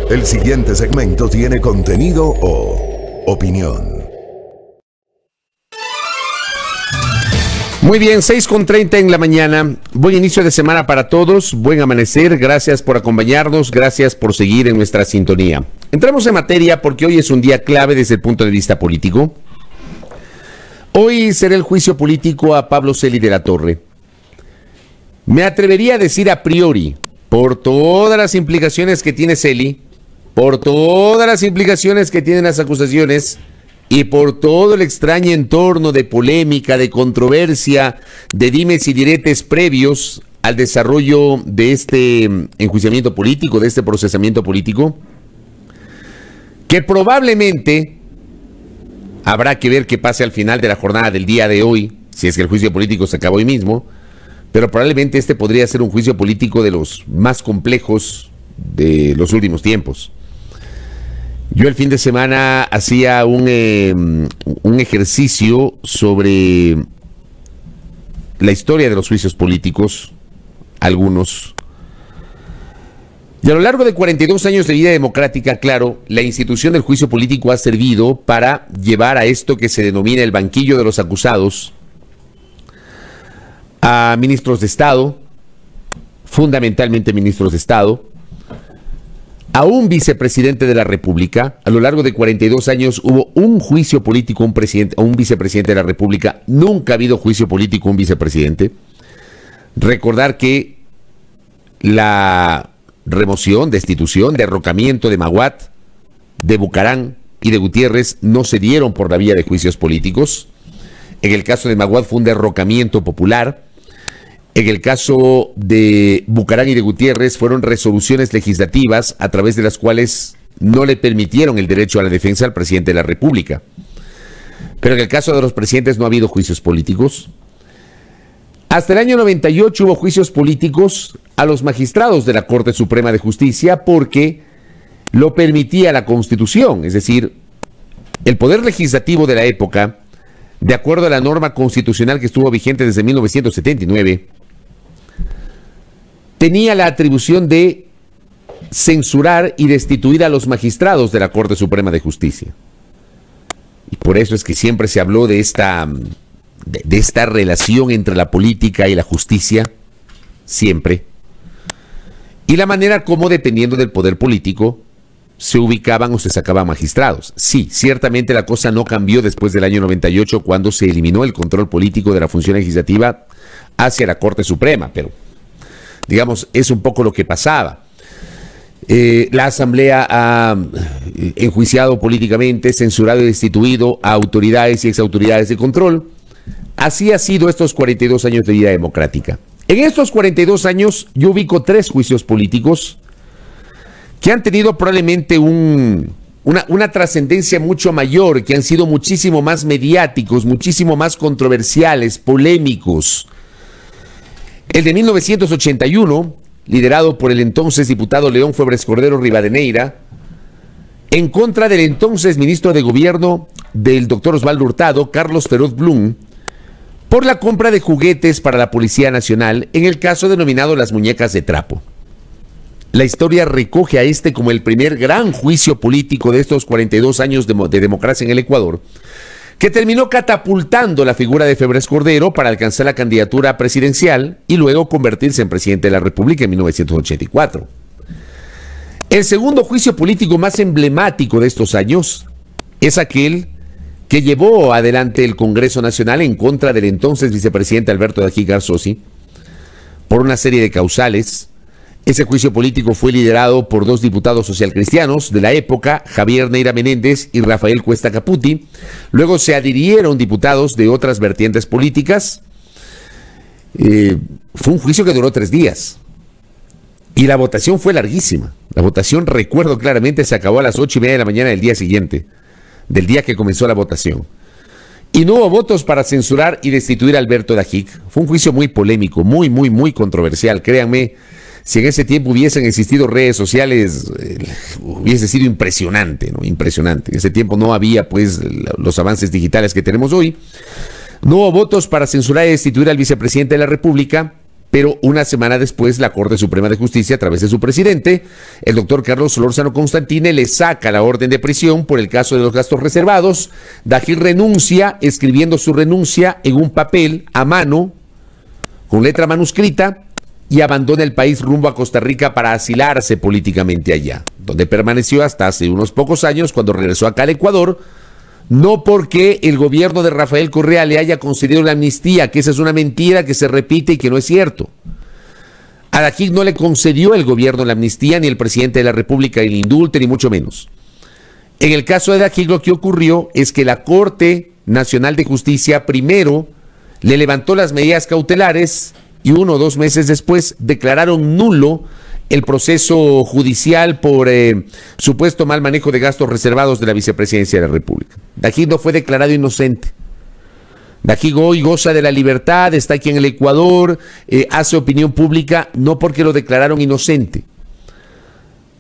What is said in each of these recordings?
El siguiente segmento tiene contenido o opinión. Muy bien, 6:30 en la mañana. Buen inicio de semana para todos, buen amanecer, gracias por acompañarnos, gracias por seguir en nuestra sintonía. Entramos en materia porque hoy es un día clave desde el punto de vista político. Hoy será el juicio político a Pablo Celi de la Torre. Me atrevería a decir a priori, por todas las implicaciones que tiene Celi, por todas las implicaciones que tienen las acusaciones, y por todo el extraño entorno de polémica, de controversia, de dimes y diretes previos al desarrollo de este enjuiciamiento político, de este procesamiento político, que probablemente habrá que ver qué pase al final de la jornada del día de hoy, si es que el juicio político se acaba hoy mismo, pero probablemente este podría ser un juicio político de los más complejos de los últimos tiempos. Yo el fin de semana hacía un ejercicio sobre la historia de los juicios políticos, algunos. Y a lo largo de 42 años de vida democrática, claro, la institución del juicio político ha servido para llevar a esto que se denomina el banquillo de los acusados a ministros de Estado, fundamentalmente ministros de Estado, a un vicepresidente de la República. A lo largo de 42 años hubo un juicio político a un vicepresidente de la República. Nunca ha habido juicio político a un vicepresidente. Recordar que la remoción, destitución, derrocamiento de Maguad, de Bucarán y de Gutiérrez no se dieron por la vía de juicios políticos. En el caso de Maguad fue un derrocamiento popular. En el caso de Bucarán y de Gutiérrez fueron resoluciones legislativas a través de las cuales no le permitieron el derecho a la defensa al presidente de la República. Pero en el caso de los presidentes no ha habido juicios políticos. Hasta el año 98 hubo juicios políticos a los magistrados de la Corte Suprema de Justicia porque lo permitía la Constitución, es decir, el poder legislativo de la época, de acuerdo a la norma constitucional que estuvo vigente desde 1979, tenía la atribución de censurar y destituir a los magistrados de la Corte Suprema de Justicia. Y por eso es que siempre se habló de esta relación entre la política y la justicia, siempre. Y la manera como, dependiendo del poder político, se ubicaban o se sacaban magistrados. Sí, ciertamente la cosa no cambió después del año 98, cuando se eliminó el control político de la función legislativa hacia la Corte Suprema, pero digamos, es un poco lo que pasaba. La Asamblea ha enjuiciado políticamente, censurado y destituido a autoridades y exautoridades de control. Así ha sido estos 42 años de vida democrática. En estos 42 años yo ubico 3 juicios políticos que han tenido probablemente una trascendencia mucho mayor, que han sido muchísimo más mediáticos, muchísimo más controversiales, polémicos. El de 1981, liderado por el entonces diputado León Febres Cordero Rivadeneira, en contra del entonces ministro de Gobierno del doctor Osvaldo Hurtado, Carlos Feroz Blum, por la compra de juguetes para la Policía Nacional en el caso denominado las muñecas de trapo. La historia recoge a este como el primer gran juicio político de estos 42 años de democracia en el Ecuador, que terminó catapultando la figura de Febres Cordero para alcanzar la candidatura presidencial y luego convertirse en presidente de la República en 1984. El segundo juicio político más emblemático de estos años es aquel que llevó adelante el Congreso Nacional en contra del entonces vicepresidente Alberto de Ají Garzosi por una serie de causales. Ese juicio político fue liderado por 2 diputados socialcristianos de la época, Javier Neira Menéndez y Rafael Cuesta Caputi. Luego se adhirieron diputados de otras vertientes políticas. Fue un juicio que duró 3 días. Y la votación fue larguísima. La votación, recuerdo claramente, se acabó a las 8:30 de la mañana del día siguiente, del día que comenzó la votación. Y no hubo votos para censurar y destituir a Alberto de Ají. Fue un juicio muy polémico, muy controversial. Créanme, si en ese tiempo hubiesen existido redes sociales, hubiese sido impresionante, ¿no? Impresionante. En ese tiempo no había, pues, los avances digitales que tenemos hoy. No hubo votos para censurar y destituir al vicepresidente de la República. pero una semana después la Corte Suprema de Justicia, a través de su presidente, el doctor Carlos Solórzano Constantine, le saca la orden de prisión por el caso de los gastos reservados. Dají renuncia, escribiendo su renuncia en un papel a mano, con letra manuscrita, y abandona el país rumbo a Costa Rica para asilarse políticamente allá, donde permaneció hasta hace unos pocos años, cuando regresó acá al Ecuador, no porque el gobierno de Rafael Correa le haya concedido la amnistía, que esa es una mentira que se repite y que no es cierto. A Dají no le concedió el gobierno la amnistía, ni el presidente de la República el indulto, ni mucho menos. En el caso de Dají, lo que ocurrió es que la Corte Nacional de Justicia primero le levantó las medidas cautelares y 1 o 2 meses después declararon nulo el proceso judicial por supuesto mal manejo de gastos reservados de la vicepresidencia de la República. Dají no fue declarado inocente. Dají hoy goza de la libertad, está aquí en el Ecuador, hace opinión pública, no porque lo declararon inocente.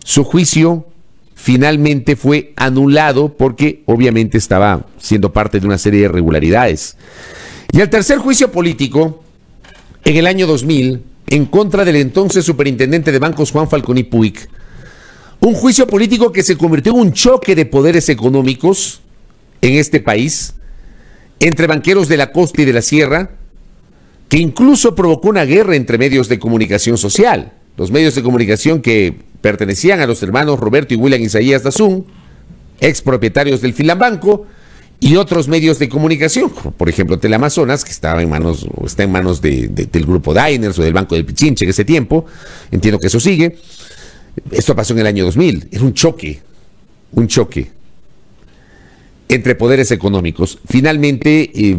Su juicio finalmente fue anulado porque obviamente estaba siendo parte de una serie de irregularidades. Y el tercer juicio político, en el año 2000, en contra del entonces superintendente de bancos Juan Falconi Puig, un juicio político que se convirtió en un choque de poderes económicos en este país, entre banqueros de la costa y de la sierra, que incluso provocó una guerra entre medios de comunicación social. Los medios de comunicación que pertenecían a los hermanos Roberto y William Isaías Dazún, ex propietarios del Filambanco, y otros medios de comunicación, como por ejemplo Teleamazonas, que estaba en manos, o está en manos del grupo Diners o del Banco del Pichinche en ese tiempo. Entiendo que eso sigue. Esto pasó en el año 2000. Era un choque entre poderes económicos. Finalmente,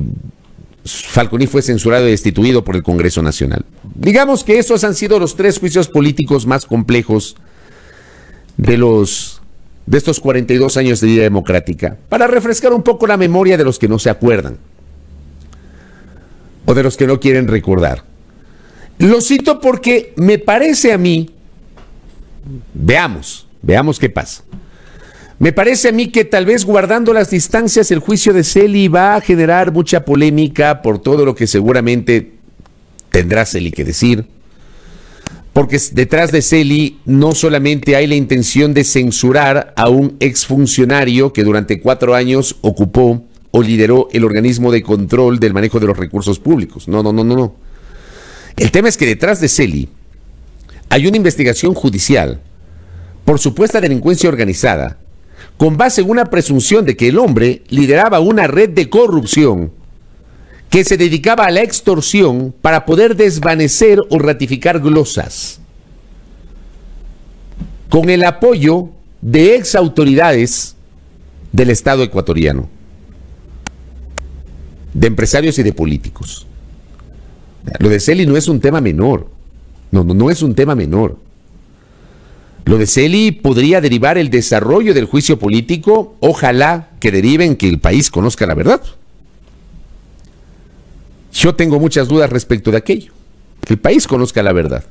Falconi fue censurado y destituido por el Congreso Nacional. Digamos que estos han sido los 3 juicios políticos más complejos de estos 42 años de vida democrática, para refrescar un poco la memoria de los que no se acuerdan o de los que no quieren recordar. Lo cito porque me parece a mí, veamos qué pasa. Me parece a mí que tal vez guardando las distancias el juicio de Celi va a generar mucha polémica por todo lo que seguramente tendrá Celi que decir. Porque detrás de Celi no solamente hay la intención de censurar a un exfuncionario que durante 4 años ocupó o lideró el organismo de control del manejo de los recursos públicos. No. El tema es que detrás de Celi hay una investigación judicial por supuesta delincuencia organizada, con base en una presunción de que el hombre lideraba una red de corrupción que se dedicaba a la extorsión para poder desvanecer o ratificar glosas, con el apoyo de ex autoridades del Estado ecuatoriano, de empresarios y de políticos. Lo de Celi no es un tema menor. No es un tema menor. Lo de Celi podría derivar el desarrollo del juicio político, ojalá que derive en que el país conozca la verdad. Yo tengo muchas dudas respecto de aquello, que el país conozca la verdad.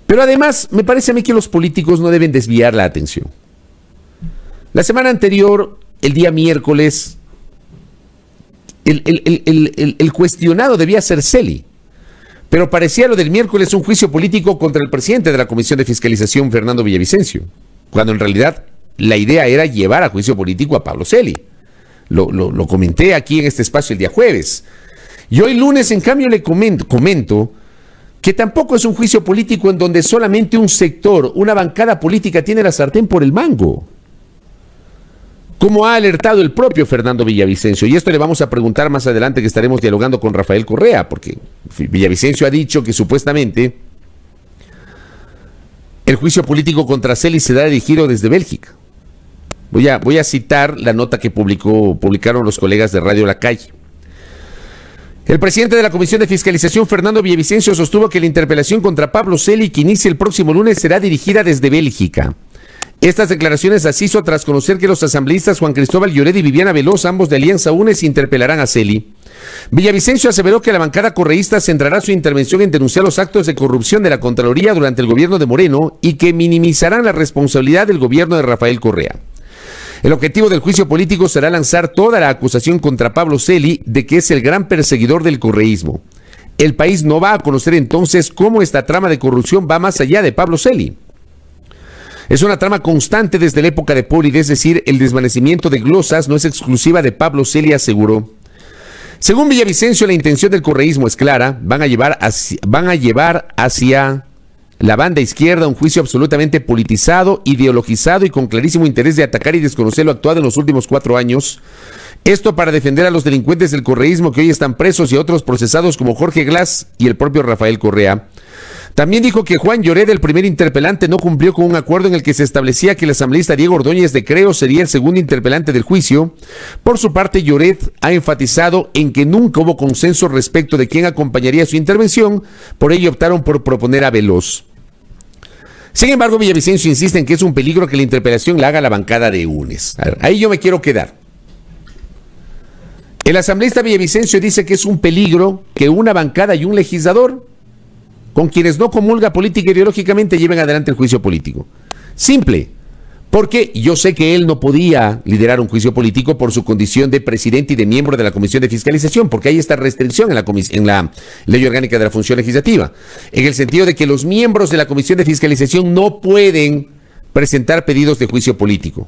Pero además, me parece a mí que los políticos no deben desviar la atención. La semana anterior, el día miércoles, el cuestionado debía ser Celi, pero parecía lo del miércoles un juicio político contra el presidente de la Comisión de Fiscalización, Fernando Villavicencio, cuando en realidad la idea era llevar a juicio político a Pablo Celi. Lo comenté aquí en este espacio el día jueves. Y hoy lunes, en cambio, le comento que tampoco es un juicio político en donde solamente un sector, una bancada política tiene la sartén por el mango, como ha alertado el propio Fernando Villavicencio. Y esto le vamos a preguntar más adelante, que estaremos dialogando con Rafael Correa, porque Villavicencio ha dicho que supuestamente el juicio político contra Celi será dirigido desde Bélgica. Voy a citar la nota que publicaron los colegas de Radio La Calle. El presidente de la Comisión de Fiscalización, Fernando Villavicencio, sostuvo que la interpelación contra Pablo Celi, que inicia el próximo lunes, será dirigida desde Bélgica. Estas declaraciones las hizo tras conocer que los asambleístas Juan Cristóbal Lloret y Viviana Veloz, ambos de Alianza UNES, interpelarán a Celi. Villavicencio aseveró que la bancada correísta centrará su intervención en denunciar los actos de corrupción de la Contraloría durante el gobierno de Moreno y que minimizarán la responsabilidad del gobierno de Rafael Correa. El objetivo del juicio político será lanzar toda la acusación contra Pablo Celi de que es el gran perseguidor del correísmo. el país no va a conocer entonces cómo esta trama de corrupción va más allá de Pablo Celi. Es una trama constante desde la época de Poli, es decir, el desvanecimiento de glosas no es exclusiva de Pablo Celi, aseguró. Según Villavicencio, la intención del correísmo es clara, van a llevar hacia la banda izquierda un juicio absolutamente politizado, ideologizado y con clarísimo interés de atacar y desconocer lo actuado en los últimos 4 años. Esto para defender a los delincuentes del correísmo que hoy están presos y a otros procesados como Jorge Glass y el propio Rafael Correa. También dijo que Juan Lloret, el primer interpelante, no cumplió con un acuerdo en el que se establecía que el asambleísta Diego Ordóñez de Creo sería el segundo interpelante del juicio. Por su parte, Lloret ha enfatizado en que nunca hubo consenso respecto de quién acompañaría su intervención, por ello optaron por proponer a Veloz. Sin embargo, Villavicencio insiste en que es un peligro que la interpelación la haga la bancada de UNES. Ahí yo me quiero quedar. El asambleísta Villavicencio dice que es un peligro que una bancada y un legislador, con quienes no comulga política e ideológicamente, lleven adelante el juicio político. Simple. Porque yo sé que él no podía liderar un juicio político por su condición de presidente y de miembro de la Comisión de Fiscalización, porque hay esta restricción en la Ley Orgánica de la Función Legislativa, en el sentido de que los miembros de la Comisión de Fiscalización no pueden presentar pedidos de juicio político,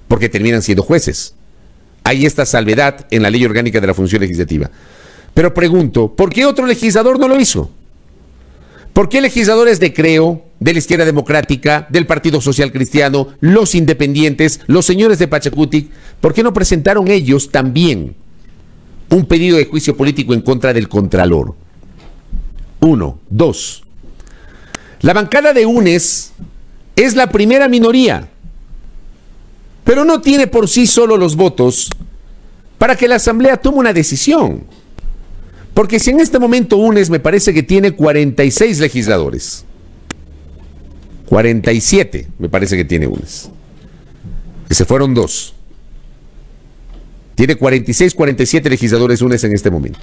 porque terminan siendo jueces. Hay esta salvedad en la Ley Orgánica de la Función Legislativa. Pero pregunto, ¿por qué otro legislador no lo hizo? ¿Por qué legisladores de Creo, de la Izquierda Democrática, del Partido Social Cristiano, los independientes, los señores de Pachacutic, por qué no presentaron ellos también un pedido de juicio político en contra del Contralor? 1. 2. La bancada de UNES es la primera minoría, pero no tiene por sí solo los votos para que la Asamblea tome una decisión. Porque si en este momento UNES me parece que tiene 46 legisladores, 47 me parece que tiene UNES, que se fueron 2. Tiene 46, 47 legisladores UNES en este momento.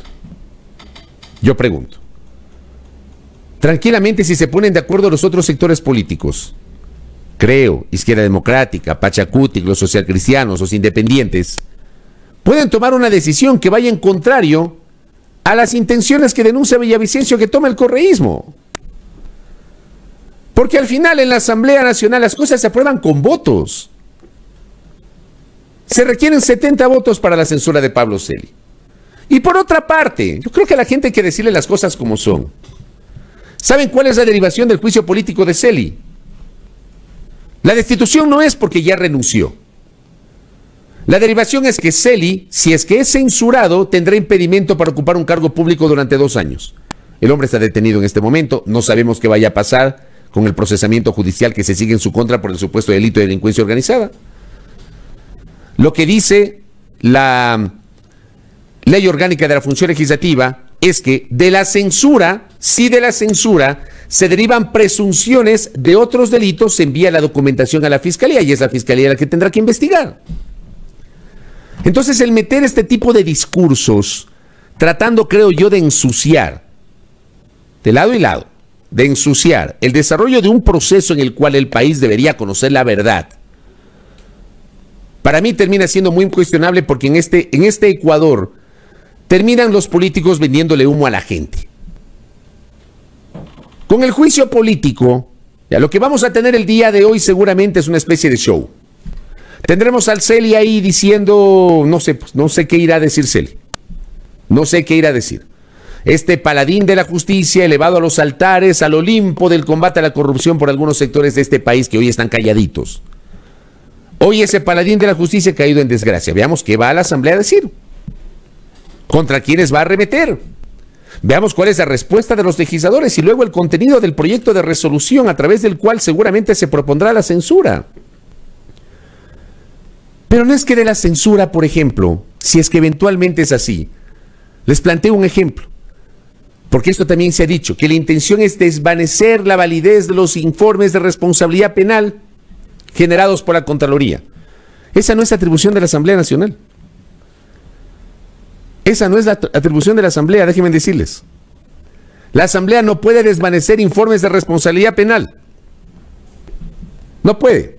Yo pregunto, tranquilamente, si se ponen de acuerdo los otros sectores políticos, Creo, Izquierda Democrática, Pachacutic, los socialcristianos, los independientes, pueden tomar una decisión que vaya en contrario a las intenciones que denuncia Villavicencio que toma el correísmo. Porque al final en la Asamblea Nacional las cosas se aprueban con votos. Se requieren 70 votos para la censura de Pablo Celi. Y por otra parte, yo creo que a la gente hay que decirle las cosas como son. ¿Saben cuál es la derivación del juicio político de Celi? La destitución no es porque ya renunció. La derivación es que Celi, si es que es censurado, tendrá impedimento para ocupar un cargo público durante 2 años. El hombre está detenido en este momento, no sabemos qué vaya a pasar con el procesamiento judicial que se sigue en su contra por el supuesto delito de delincuencia organizada. Lo que dice la Ley Orgánica de la Función Legislativa es que de la censura, si de la censura se derivan presunciones de otros delitos, se envía la documentación a la Fiscalía y es la Fiscalía la que tendrá que investigar. Entonces, el meter este tipo de discursos, tratando, creo yo, de ensuciar, de lado y lado, de ensuciar el desarrollo de un proceso en el cual el país debería conocer la verdad, para mí termina siendo muy cuestionable, porque en este Ecuador terminan los políticos vendiéndole humo a la gente. Con el juicio político, ya lo que vamos a tener el día de hoy seguramente es una especie de show. Tendremos al Celi ahí diciendo, no sé qué irá a decir Celi. No sé qué irá a decir. Este paladín de la justicia elevado a los altares, al Olimpo del combate a la corrupción por algunos sectores de este país que hoy están calladitos. Hoy ese paladín de la justicia ha caído en desgracia. Veamos qué va a la Asamblea a decir. ¿Contra quiénes va a arremeter? Veamos cuál es la respuesta de los legisladores y luego el contenido del proyecto de resolución a través del cual seguramente se propondrá la censura. Pero no es que de la censura, por ejemplo, si es que eventualmente es así, les planteo un ejemplo, porque esto también se ha dicho, que la intención es desvanecer la validez de los informes de responsabilidad penal generados por la Contraloría. Esa no es atribución de la Asamblea Nacional. Esa no es la atribución de la Asamblea, déjenme decirles. La Asamblea no puede desvanecer informes de responsabilidad penal. No puede.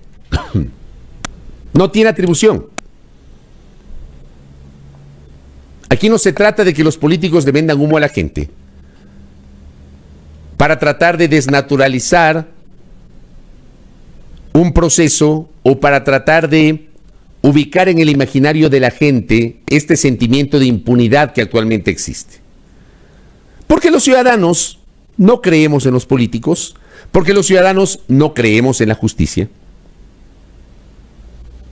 No tiene atribución. Aquí no se trata de que los políticos le vendan humo a la gente. para tratar de desnaturalizar un proceso o para tratar de ubicar en el imaginario de la gente este sentimiento de impunidad que actualmente existe. Porque los ciudadanos no creemos en los políticos, porque los ciudadanos no creemos en la justicia,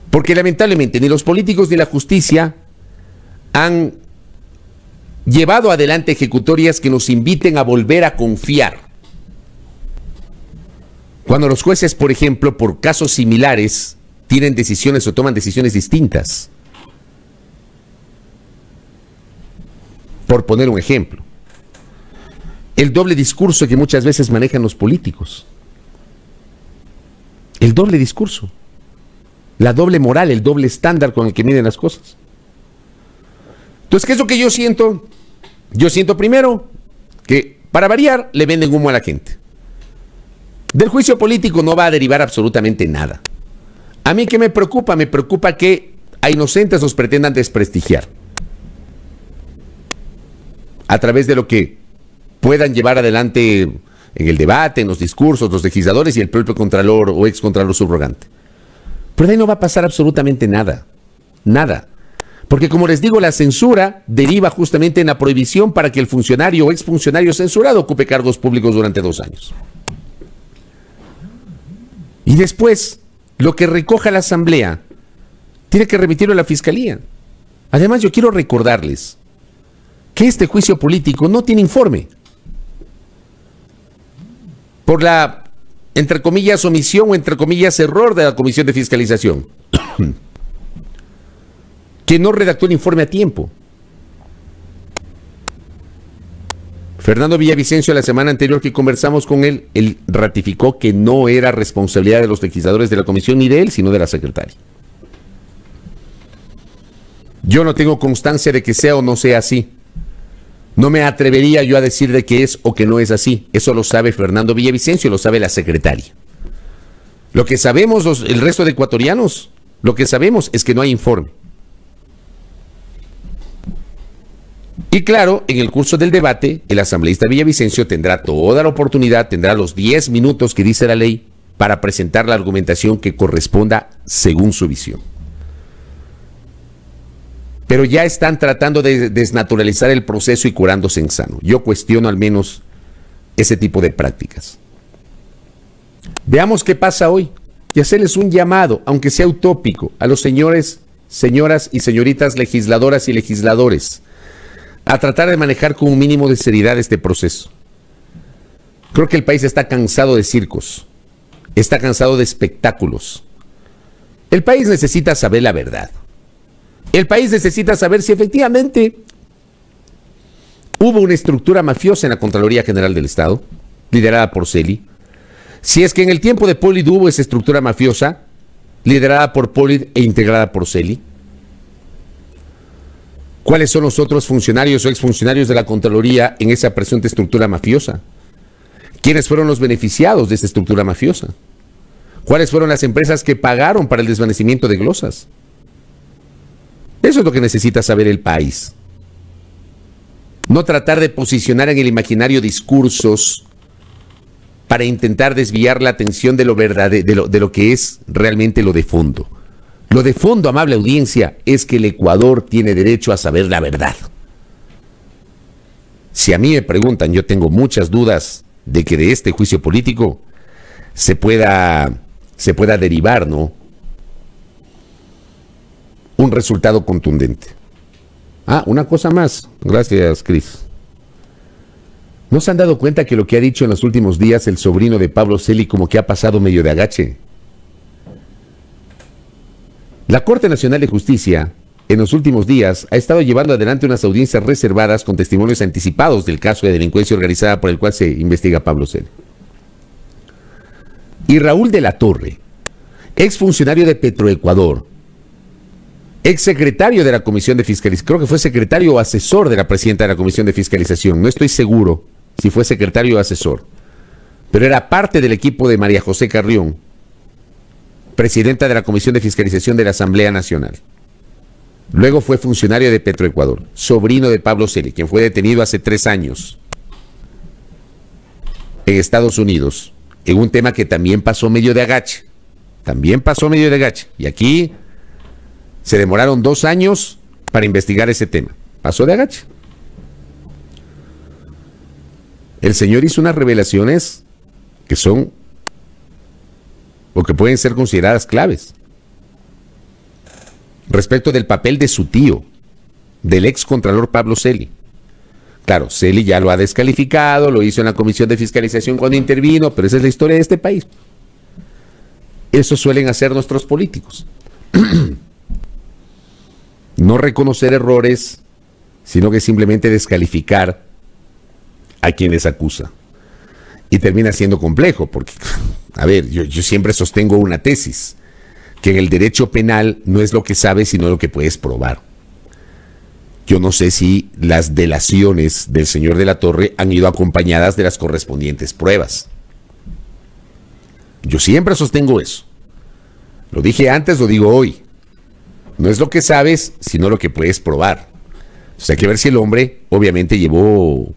porque lamentablemente ni los políticos ni la justicia han llevado adelante ejecutorias que nos inviten a volver a confiar. Cuando los jueces, por ejemplo, por casos similares, tienen decisiones o toman decisiones distintas. Por poner un ejemplo, el doble discurso que muchas veces manejan los políticos. El doble discurso. La doble moral, el doble estándar con el que miden las cosas. Entonces, ¿qué es lo que yo siento? Yo siento primero que, para variar, le venden humo a la gente. Del juicio político no va a derivar absolutamente nada. A mí, ¿qué me preocupa? Me preocupa que a inocentes los pretendan desprestigiar a través de lo que puedan llevar adelante en el debate, en los discursos, los legisladores y el propio contralor o excontralor subrogante. Pero de ahí no va a pasar absolutamente nada. Nada. Porque, como les digo, la censura deriva justamente en la prohibición para que el funcionario o exfuncionario censurado ocupe cargos públicos durante 2 años. Y después, lo que recoja la Asamblea tiene que remitirlo a la Fiscalía. Además, yo quiero recordarles que este juicio político no tiene informe. Por la, entre comillas, omisión o entre comillas, error de la Comisión de Fiscalización, que no redactó el informe a tiempo. Fernando Villavicencio, la semana anterior que conversamos con él ratificó que no era responsabilidad de los legisladores de la comisión ni de él, sino de la secretaria. Yo no tengo constancia de que sea o no sea así. No me atrevería yo a decir de que es o que no es así. Eso lo sabe Fernando Villavicencio, lo sabe la secretaria. Lo que sabemos el resto de ecuatorianos, lo que sabemos es que no hay informe. Y claro, en el curso del debate, el asambleísta Villavicencio tendrá toda la oportunidad, tendrá los 10 minutos que dice la ley para presentar la argumentación que corresponda según su visión. Pero ya están tratando de desnaturalizar el proceso y curándose en sano. Yo cuestiono al menos ese tipo de prácticas. Veamos qué pasa hoy y hacerles un llamado, aunque sea utópico, a los señores, señoras y señoritas legisladoras y legisladores, a tratar de manejar con un mínimo de seriedad este proceso. Creo que el país está cansado de circos, está cansado de espectáculos. El país necesita saber la verdad. El país necesita saber si efectivamente hubo una estructura mafiosa en la Contraloría General del Estado, liderada por Celi. Si es que en el tiempo de Polid hubo esa estructura mafiosa, liderada por Polid e integrada por Celi. ¿Cuáles son los otros funcionarios o exfuncionarios de la Contraloría en esa presunta estructura mafiosa? ¿Quiénes fueron los beneficiados de esa estructura mafiosa? ¿Cuáles fueron las empresas que pagaron para el desvanecimiento de glosas? Eso es lo que necesita saber el país. No tratar de posicionar en el imaginario discursos para intentar desviar la atención de lo verdadero, de lo que es realmente lo de fondo. Lo de fondo, amable audiencia, es que el Ecuador tiene derecho a saber la verdad. Si a mí me preguntan, yo tengo muchas dudas de que de este juicio político se pueda derivar, ¿no?, un resultado contundente. Ah, una cosa más. Gracias, Cris. ¿No se han dado cuenta que lo que ha dicho en los últimos días el sobrino de Pablo Celi como que ha pasado medio de agache? La Corte Nacional de Justicia, en los últimos días, ha estado llevando adelante unas audiencias reservadas con testimonios anticipados del caso de delincuencia organizada por el cual se investiga a Pablo Celi. Y Raúl de la Torre, exfuncionario de Petroecuador, exsecretario de la Comisión de Fiscalización, creo que fue secretario o asesor de la presidenta de la Comisión de Fiscalización, no estoy seguro si fue secretario o asesor, pero era parte del equipo de María José Carrión, presidenta de la Comisión de Fiscalización de la Asamblea Nacional. Luego fue funcionario de Petroecuador, sobrino de Pablo Celi, quien fue detenido hace 3 años. en Estados Unidos, en un tema que también pasó medio de agache. Y aquí se demoraron 2 años para investigar ese tema. Pasó de agache. El señor hizo unas revelaciones que son o que pueden ser consideradas claves respecto del papel de su tío, del ex contralor Pablo Celi. Claro, Celi ya lo ha descalificado, lo hizo en la Comisión de Fiscalización cuando intervino, pero esa es la historia de este país. Eso suelen hacer nuestros políticos. No reconocer errores, sino que simplemente descalificar a quien les acusa. Y termina siendo complejo, porque, a ver, yo siempre sostengo una tesis, que en el derecho penal no es lo que sabes, sino lo que puedes probar. Yo no sé si las delaciones del señor de la Torre han ido acompañadas de las correspondientes pruebas. Yo siempre sostengo eso. Lo dije antes, lo digo hoy. No es lo que sabes, sino lo que puedes probar. O sea, hay que ver si el hombre obviamente llevó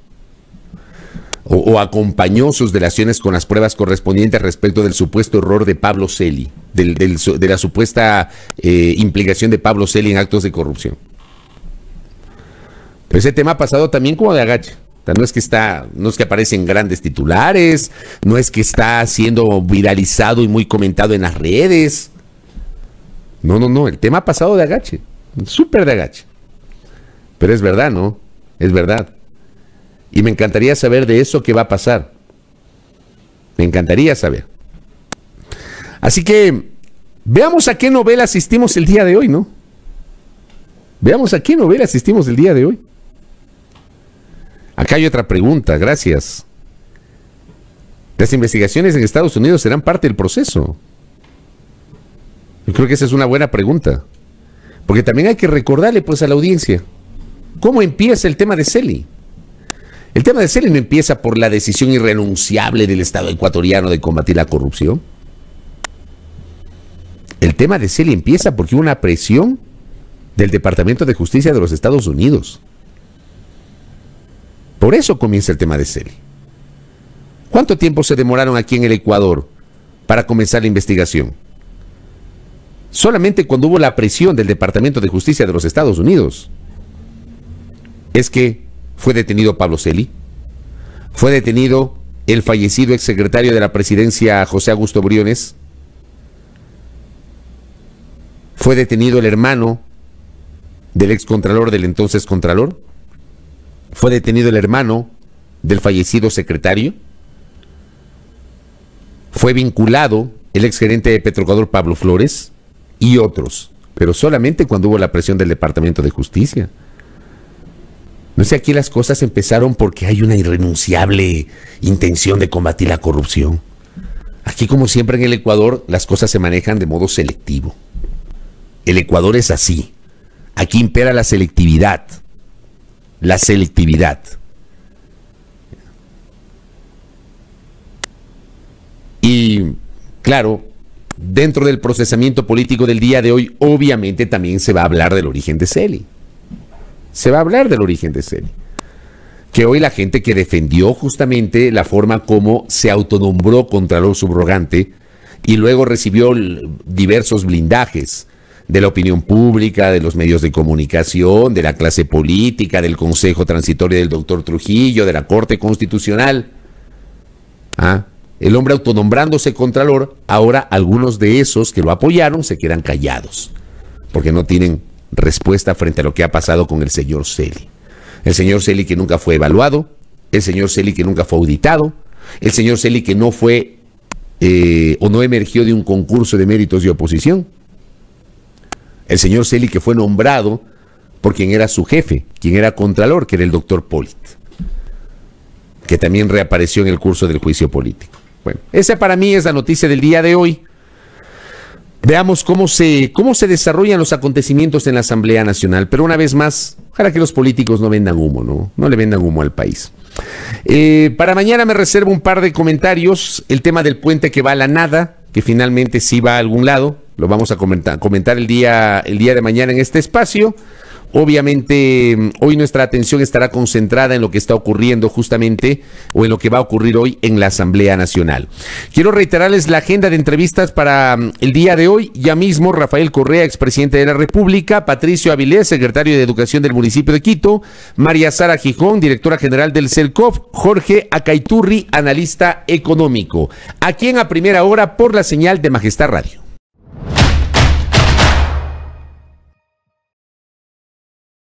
o acompañó sus delaciones con las pruebas correspondientes respecto del supuesto error de Pablo Celi, de la supuesta implicación de Pablo Celi en actos de corrupción. Pero ese tema ha pasado también como de agache. O sea, no es que aparecen grandes titulares, no es que está siendo viralizado y muy comentado en las redes. No, el tema ha pasado de agache, súper de agache. Pero es verdad, ¿no? Es verdad. Y me encantaría saber de eso qué va a pasar. Me encantaría saber. Así que veamos a qué novela asistimos el día de hoy, ¿no? Veamos a qué novela asistimos el día de hoy. Acá hay otra pregunta, gracias. ¿Las investigaciones en Estados Unidos serán parte del proceso? Yo creo que esa es una buena pregunta. Porque también hay que recordarle pues a la audiencia cómo empieza el tema de Celi. El tema de Celi no empieza por la decisión irrenunciable del Estado ecuatoriano de combatir la corrupción. El tema de Celi empieza porque hubo una presión del Departamento de Justicia de los Estados Unidos. Por eso comienza el tema de Celi. ¿Cuánto tiempo se demoraron aquí en el Ecuador para comenzar la investigación? Solamente cuando hubo la presión del Departamento de Justicia de los Estados Unidos es que fue detenido Pablo Celi, fue detenido el fallecido exsecretario de la Presidencia José Augusto Briones, fue detenido el hermano del excontralor del entonces contralor, fue detenido el hermano del fallecido secretario, fue vinculado el exgerente de Petroecuador Pablo Flores y otros, pero solamente cuando hubo la presión del Departamento de Justicia. No sé, aquí las cosas empezaron porque hay una irrenunciable intención de combatir la corrupción. Aquí, como siempre en el Ecuador, las cosas se manejan de modo selectivo. El Ecuador es así. Aquí impera la selectividad. La selectividad. Y, claro, dentro del procesamiento político del día de hoy, obviamente también se va a hablar del origen de Celi. Se va a hablar del origen de Celi. Que hoy la gente que defendió justamente la forma como se autonombró Contralor Subrogante y luego recibió diversos blindajes de la opinión pública, de los medios de comunicación, de la clase política, del Consejo Transitorio del doctor Trujillo, de la Corte Constitucional. El hombre autonombrándose Contralor, ahora algunos de esos que lo apoyaron se quedan callados, porque no tienen respuesta frente a lo que ha pasado con el señor Celi. El señor Celi que nunca fue evaluado, el señor Celi que nunca fue auditado, el señor Celi que no fue o no emergió de un concurso de méritos de oposición, el señor Celi que fue nombrado por quien era su jefe, quien era contralor, que era el doctor Polit, que también reapareció en el curso del juicio político. Bueno, esa para mí es la noticia del día de hoy. Veamos cómo se desarrollan los acontecimientos en la Asamblea Nacional. Pero una vez más, ojalá que los políticos no vendan humo, no le vendan humo al país. Para mañana me reservo un par de comentarios. El tema del puente que va a la nada, que finalmente sí va a algún lado. Lo vamos a comentar el día de mañana en este espacio. obviamente hoy nuestra atención estará concentrada en lo que está ocurriendo justamente, o en lo que va a ocurrir hoy en la Asamblea Nacional. Quiero reiterarles la agenda de entrevistas para el día de hoy. Ya mismo Rafael Correa, expresidente de la República, Patricio Avilés, secretario de Educación del municipio de Quito, María Sara Gijón, directora general del CELCOF, Jorge Acaiturri, analista económico. Aquí en A Primera Hora por la señal de Majestad Radio.